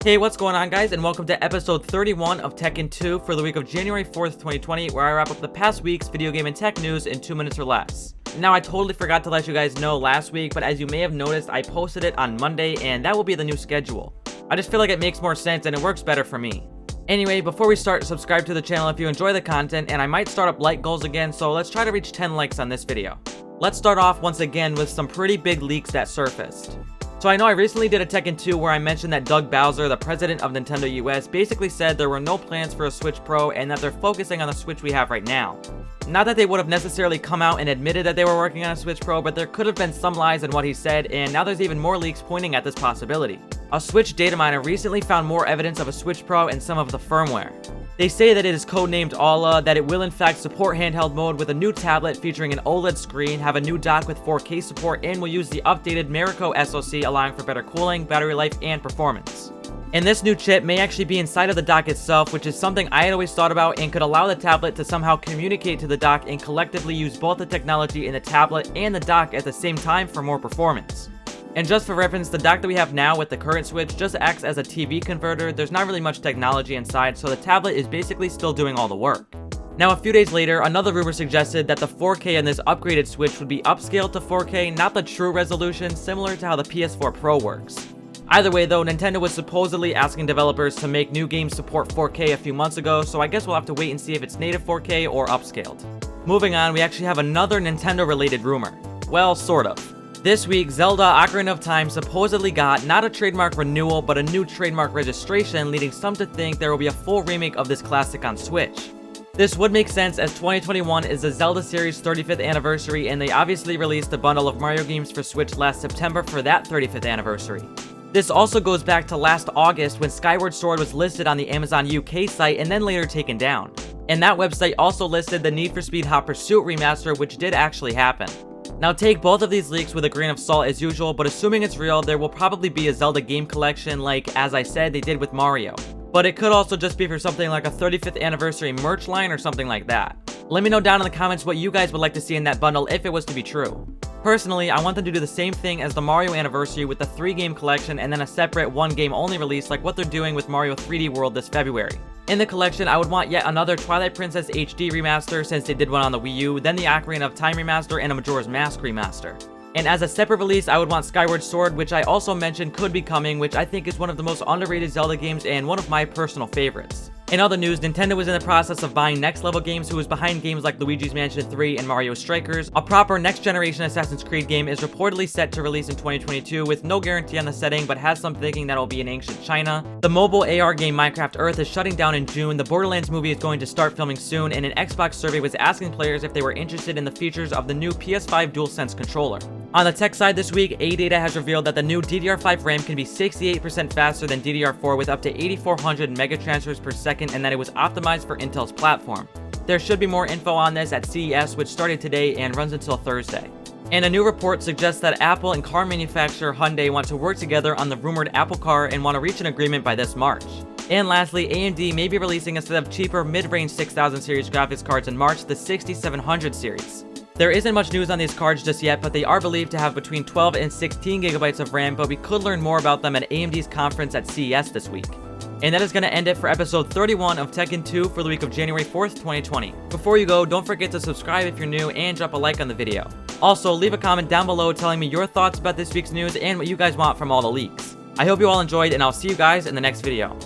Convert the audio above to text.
Hey, what's going on guys, and welcome to episode 31 of Tekken 2 for the week of January 4th, 2020, where I wrap up the past week's video game and tech news in 2 minutes or less. Now, I totally forgot to let you guys know last week, but as you may have noticed, I posted it on Monday, and that will be the new schedule. I just feel like it makes more sense and it works better for me. Anyway, before we start, subscribe to the channel if you enjoy the content, and I might start up like goals again, so let's try to reach 10 likes on this video. Let's start off once again with some pretty big leaks that surfaced. So I know I recently did a Tekken 2 where I mentioned that Doug Bowser, the president of Nintendo US, basically said there were no plans for a Switch Pro and that they're focusing on the Switch we have right now. Not that they would have necessarily come out and admitted that they were working on a Switch Pro, but there could have been some lies in what he said, and now there's even more leaks pointing at this possibility. A Switch data miner recently found more evidence of a Switch Pro in some of the firmware. They say that it is codenamed Ala, that it will in fact support handheld mode with a new tablet featuring an OLED screen, have a new dock with 4K support, and will use the updated Marico SoC, allowing for better cooling, battery life, and performance. And this new chip may actually be inside of the dock itself, which is something I had always thought about and could allow the tablet to somehow communicate to the dock and collectively use both the technology in the tablet and the dock at the same time for more performance. And just for reference, the dock that we have now with the current Switch just acts as a TV converter. There's not really much technology inside, so the tablet is basically still doing all the work. Now, a few days later, another rumor suggested that the 4K in this upgraded Switch would be upscaled to 4K, not the true resolution, similar to how the PS4 Pro works. Either way though, Nintendo was supposedly asking developers to make new games support 4K a few months ago, so I guess we'll have to wait and see if it's native 4K or upscaled. Moving on, we actually have another Nintendo related rumor. Well, sort of. This week, Zelda Ocarina of Time supposedly got not a trademark renewal, but a new trademark registration, leading some to think there will be a full remake of this classic on Switch. This would make sense as 2021 is the Zelda series' 35th anniversary, and they obviously released a bundle of Mario games for Switch last September for that 35th anniversary. This also goes back to last August when Skyward Sword was listed on the Amazon UK site and then later taken down. And that website also listed the Need for Speed Hot Pursuit remaster, which did actually happen. Now take both of these leaks with a grain of salt as usual, but assuming it's real, there will probably be a Zelda game collection like, as I said, they did with Mario. But it could also just be for something like a 35th anniversary merch line or something like that. Let me know down in the comments what you guys would like to see in that bundle if it was to be true. Personally, I want them to do the same thing as the Mario anniversary with the 3-game collection and then a separate 1-game only release like what they're doing with Mario 3D World this February. In the collection, I would want yet another Twilight Princess HD remaster since they did one on the Wii U, then the Ocarina of Time remaster and a Majora's Mask remaster. And as a separate release, I would want Skyward Sword, which I also mentioned could be coming, which I think is one of the most underrated Zelda games and one of my personal favorites. In other news, Nintendo was in the process of buying Next Level Games, who was behind games like Luigi's Mansion 3 and Mario Strikers. A proper next-generation Assassin's Creed game is reportedly set to release in 2022 with no guarantee on the setting, but has some thinking that it will be in ancient China. The mobile AR game Minecraft Earth is shutting down in June, the Borderlands movie is going to start filming soon, and an Xbox survey was asking players if they were interested in the features of the new PS5 DualSense controller. On the tech side this week, AData has revealed that the new DDR5 RAM can be 68% faster than DDR4 with up to 8400 megatransfers per second, and that it was optimized for Intel's platform. There should be more info on this at CES, which started today and runs until Thursday. And a new report suggests that Apple and car manufacturer Hyundai want to work together on the rumored Apple Car and want to reach an agreement by this March. And lastly, AMD may be releasing a set of cheaper mid-range 6000 series graphics cards in March, the 6700 series. There isn't much news on these cards just yet, but they are believed to have between 12 and 16 gigabytes of RAM, but we could learn more about them at AMD's conference at CES this week. And that is going to end it for episode 31 of Tekken 2 for the week of January 4th, 2020. Before you go, don't forget to subscribe if you're new and drop a like on the video. Also, leave a comment down below telling me your thoughts about this week's news and what you guys want from all the leaks. I hope you all enjoyed, and I'll see you guys in the next video.